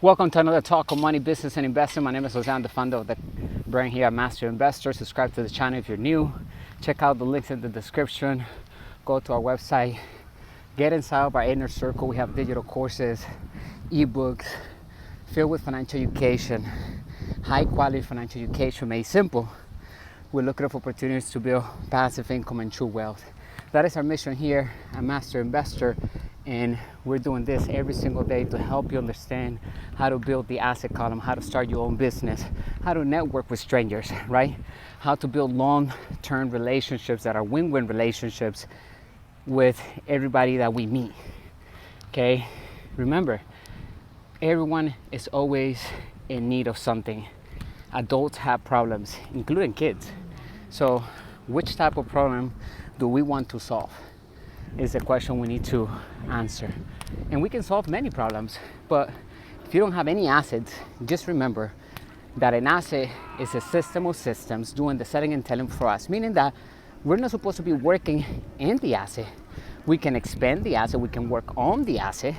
Welcome to another talk on money, business, and investing. My name is Jose, the founder of the brand here at Master Investor. Subscribe to the channel if you're new. Check out the links in the description. Go to our website. Get inside of our inner circle. We have digital courses, ebooks, filled with financial education, high quality financial education made simple. We're looking for opportunities to build passive income and true wealth. That is our mission here at Master Investor. And we're doing this every single day to help you understand how to build the asset column, how to start your own business, how to network with strangers, right? How to build long-term relationships that are win-win relationships with everybody that we meet, okay? Remember, everyone is always in need of something. Adults have problems, including kids. So which type of problem do we want to solve? Is a question we need to answer. And we can solve many problems, but if you don't have any assets, just remember that an asset is a system of systems doing the selling and telling for us, meaning that we're not supposed to be working in the asset. We can expand the asset, we can work on the asset,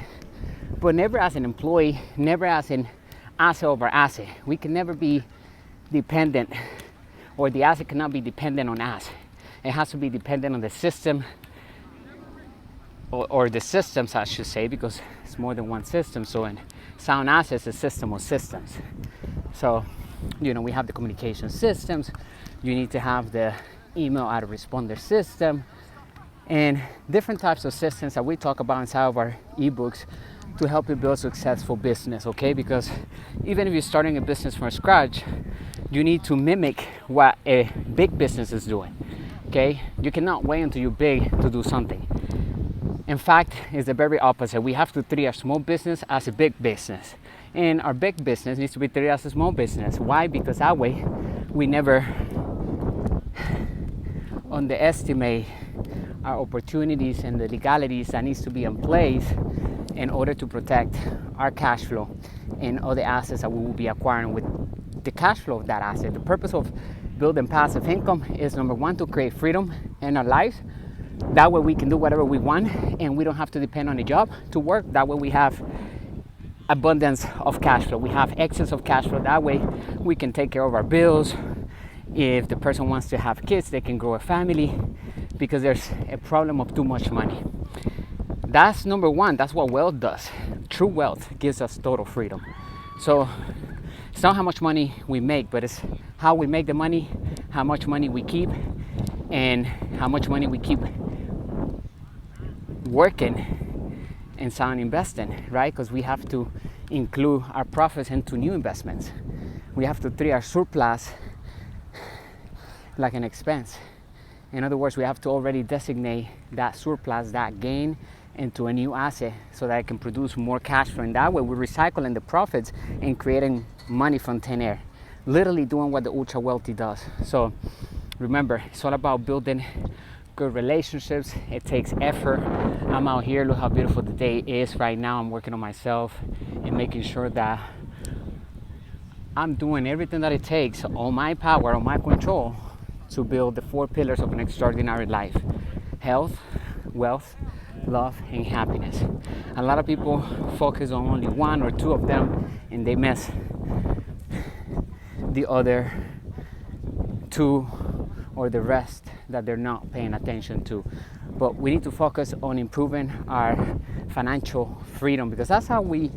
but never as an employee, never as an asset over asset. We can never be dependent, or the asset cannot be dependent on us. It has to be dependent on the system, or the systems, I should say, because it's more than one system. So in sound assets, a system of systems. So, we have the communication systems. You need to have the email autoresponder system and different types of systems that we talk about inside of our ebooks to help you build a successful business, okay? Because even if you're starting a business from scratch, you need to mimic what a big business is doing, okay? You cannot wait until you're big to do something. In fact, it's the very opposite. We have to treat our small business as a big business. And our big business needs to be treated as a small business. Why? Because that way we never underestimate our opportunities and the legalities that needs to be in place in order to protect our cash flow and other assets that we will be acquiring with the cash flow of that asset. The purpose of building passive income is, number one, to create freedom in our lives. That way we can do whatever we want and we don't have to depend on a job to work. That way we have abundance of cash flow. We have excess of cash flow. That way we can take care of our bills. If the person wants to have kids, they can grow a family, because there's a problem of too much money. That's number one. That's what wealth does. True wealth gives us total freedom. So it's not how much money we make, but it's how we make the money, how much money we keep, and how much money we keep working and sound investing, right? Because we have to include our profits into new investments. We have to treat our surplus like an expense. In other words, we have to already designate that surplus, that gain, into a new asset so that it can produce more cash flow. And that way we're recycling the profits and creating money from thin air, literally doing what the ultra wealthy does. So remember, it's all about building good relationships. It takes effort. I'm out here. Look how beautiful the day is right now. I'm working on myself and making sure that I'm doing everything that it takes, all my power, all my control, to build the 4 pillars of an extraordinary life: health, wealth, love, and happiness. A lot of people focus on only 1 or 2 of them and they miss the other 2 or the rest that they're not paying attention to. But we need to focus on improving our financial freedom, because that's how we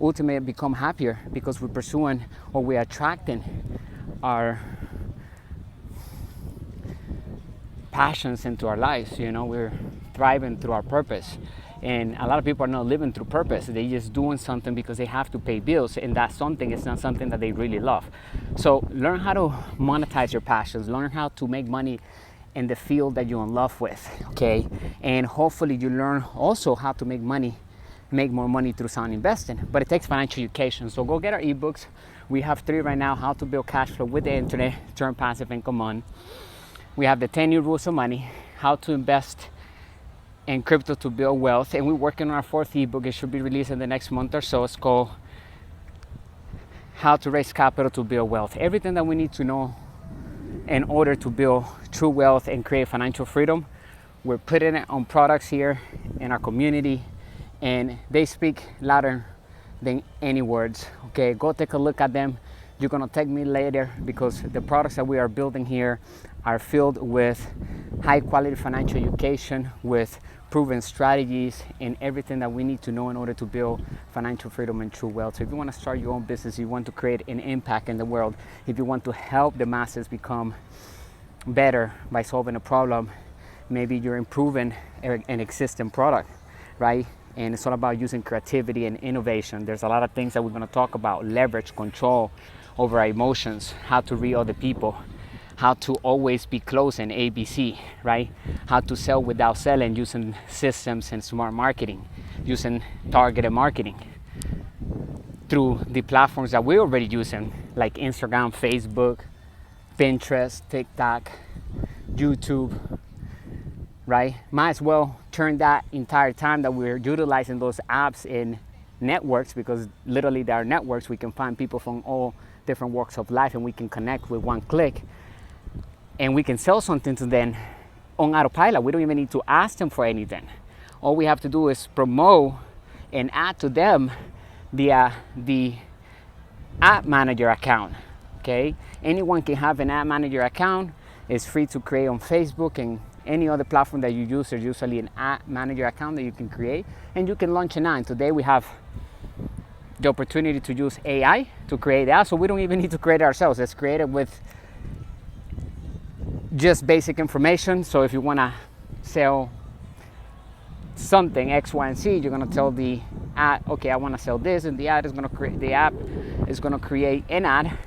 ultimately become happier, because we're pursuing, or we're attracting our passions into our lives. We're thriving through our purpose. And a lot of people are not living through purpose. They're just doing something because they have to pay bills, and that something is not something that they really love. So learn how to monetize your passions. Learn how to make money in the field that you're in love with, okay? And hopefully you learn also how to make more money through sound investing. But it takes financial education. So go get our ebooks. We have 3 right now: how to build cash flow with the internet, turn passive income on. We have the 10 new rules of money, how to invest in crypto to build wealth, and we're working on our 4th ebook. It should be released in the next month or so. It's called How to Raise Capital to Build Wealth. Everything that we need to know in order to build true wealth and create financial freedom, we're putting it on products here in our community, and they speak louder than any words. Okay, go take a look at them. You're gonna thank me later, because the products that we are building here are filled with high quality financial education, with proven strategies and everything that we need to know in order to build financial freedom and true wealth. So if you want to start your own business, you want to create an impact in the world, if you want to help the masses become better by solving a problem, maybe you're improving an existing product, right? And it's all about using creativity and innovation. There's a lot of things that we're going to talk about: leverage, control over our emotions, how to read other people, how to always be closing, ABC, right? How to sell without selling, using systems and smart marketing, using targeted marketing through the platforms that we're already using, like Instagram, Facebook, Pinterest, TikTok, YouTube, right? Might as well turn that entire time that we're utilizing those apps in networks, because literally there are networks. We can find people from all different walks of life, and we can connect with one click, and we can sell something to them on autopilot. We don't even need to ask them for anything. All we have to do is promote and add to them via the ad manager account. Okay, anyone can have an ad manager account. It's free to create on Facebook and any other platform that you use. There's usually an ad manager account that you can create, and you can launch an ad. Today we have the opportunity to use AI to create that, so we don't even need to create it ourselves. It's created with just basic information. So if you want to sell something X, Y, and Z, you're going to tell the ad, okay, I want to sell this, and the app is going to create an ad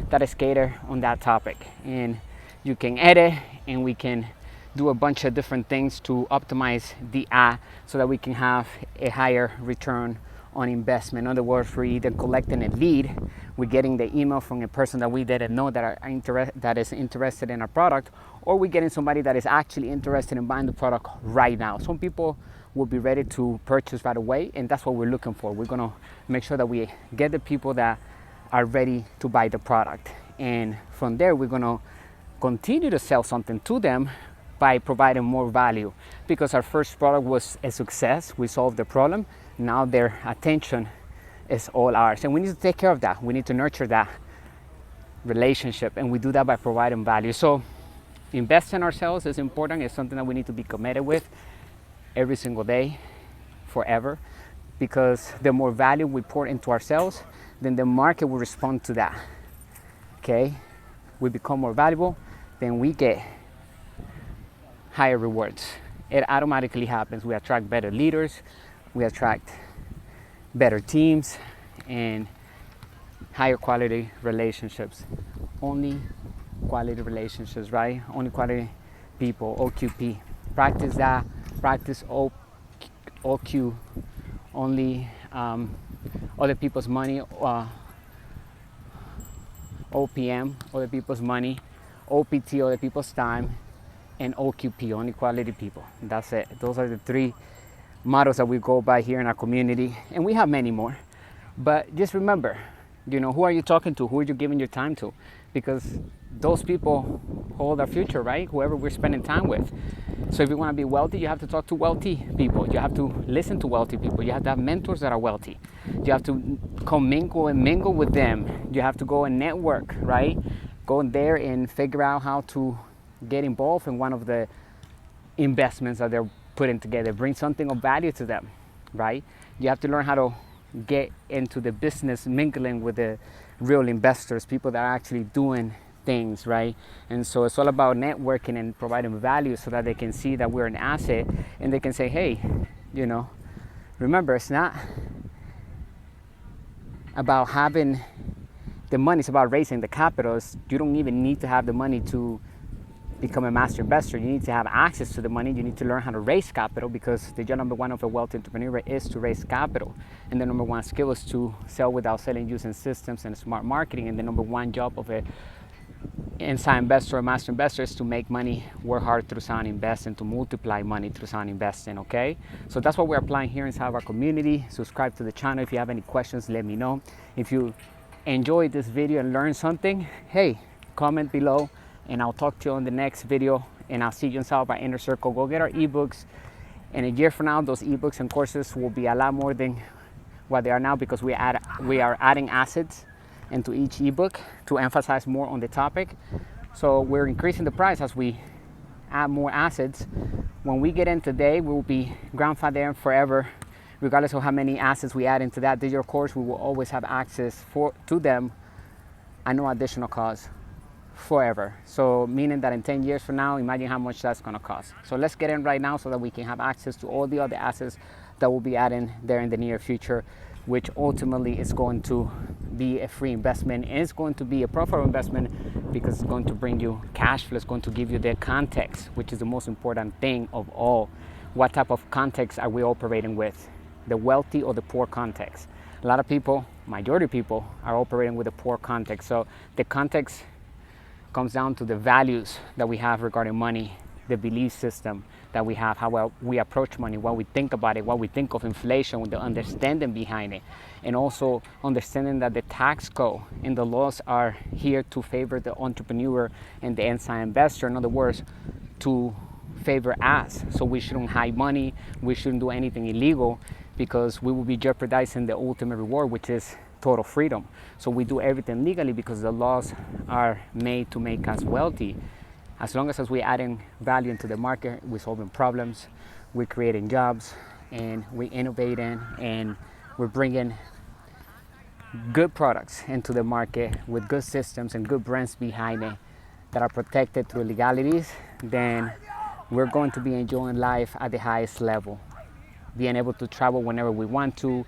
that is catered on that topic, and you can edit, and we can do a bunch of different things to optimize the ad so that we can have a higher return on investment. In other words, we're either collecting a lead, we're getting the email from a person that we didn't know that is interested in our product, or we're getting somebody that is actually interested in buying the product right now. Some people will be ready to purchase right away, and that's what we're looking for. We're gonna make sure that we get the people that are ready to buy the product, and from there we're gonna continue to sell something to them by providing more value, because our first product was a success. We solved the problem. Now their attention is all ours, and we need to take care of that. We need to nurture that relationship, and we do that by providing value. So invest in ourselves is important. It's something that we need to be committed with every single day, forever, because the more value we pour into ourselves, then the market will respond to that. Okay, we become more valuable, then we get higher rewards. It automatically happens. We attract better leaders, we attract better teams, and higher quality relationships. Only quality relationships, right? Only quality people, OQP. Practice that. Practice OQ. Only other people's money. OPM, other people's money. OPT, other people's time. And OQP, only quality people. That's it. Those are the three mottos that we go by here in our community, and we have many more. But just remember, who are you talking to? Who are you giving your time to? Because those people hold our future, right? Whoever we're spending time with. So if you want to be wealthy, you have to talk to wealthy people. You have to listen to wealthy people. You have to have mentors that are wealthy. You have to mingle with them. You have to go and network, right? Go in there and figure out how to get involved in one of the investments that they're putting together. Bring something of value to them, right? You have to learn how to get into the business, mingling with the real investors, people that are actually doing things, right? And so it's all about networking and providing value so that they can see that we're an asset, and they can say, hey, remember, it's not about having the money, it's about raising the capital. You don't even need to have the money to become a master investor. You need to have access to the money. You need to learn how to raise capital, because the job number one of a wealthy entrepreneur is to raise capital. And the number one skill is to sell without selling, using systems and smart marketing. And the number one job of a inside investor or master investor is to make money, work hard through sound invest, and to multiply money through sound investing. Okay, so that's what we're applying here inside of our community. Subscribe to the channel. If you have any questions, let me know. If you enjoyed this video and learned something, hey, comment below, and I'll talk to you on the next video, and I'll see you inside of our inner circle. Go get our ebooks, and a year from now those ebooks and courses will be a lot more than what they are now because we are adding assets into each ebook to emphasize more on the topic. So we're increasing the price as we add more assets. When we get in today, we will be grandfathered forever, regardless of how many assets we add into that digital course. We will always have access to them at no additional cost forever. So meaning that in 10 years from now, imagine how much that's going to cost. So let's get in right now so that we can have access to all the other assets that we'll be adding there in the near future, which ultimately is going to be a free investment, and it's going to be a profitable investment because it's going to bring you cash flow. It's going to give you the context, which is the most important thing of all. What type of context are we operating with? The wealthy or the poor context? A lot of people, majority of people, are operating with a poor context. So the context comes down to the values that we have regarding money, the belief system that we have, how we approach money, what we think about it, what we think of inflation, with the understanding behind it, and also understanding that the tax code and the laws are here to favor the entrepreneur and the inside investor. In other words, to favor us. So we shouldn't hide money, we shouldn't do anything illegal, because we will be jeopardizing the ultimate reward, which is total freedom. So we do everything legally because the laws are made to make us wealthy. As long as we're adding value into the market, we're solving problems, we're creating jobs, and we're innovating, and we're bringing good products into the market with good systems and good brands behind it that are protected through legalities, then we're going to be enjoying life at the highest level, being able to travel whenever we want to,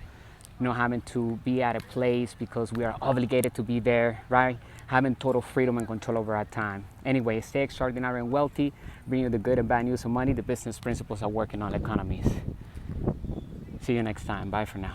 not having to be at a place because we are obligated to be there, right? Having total freedom and control over our time. Anyway, stay extraordinary and wealthy, bring you the good and bad news of money, the business principles are working on economies. See you next time. Bye for now.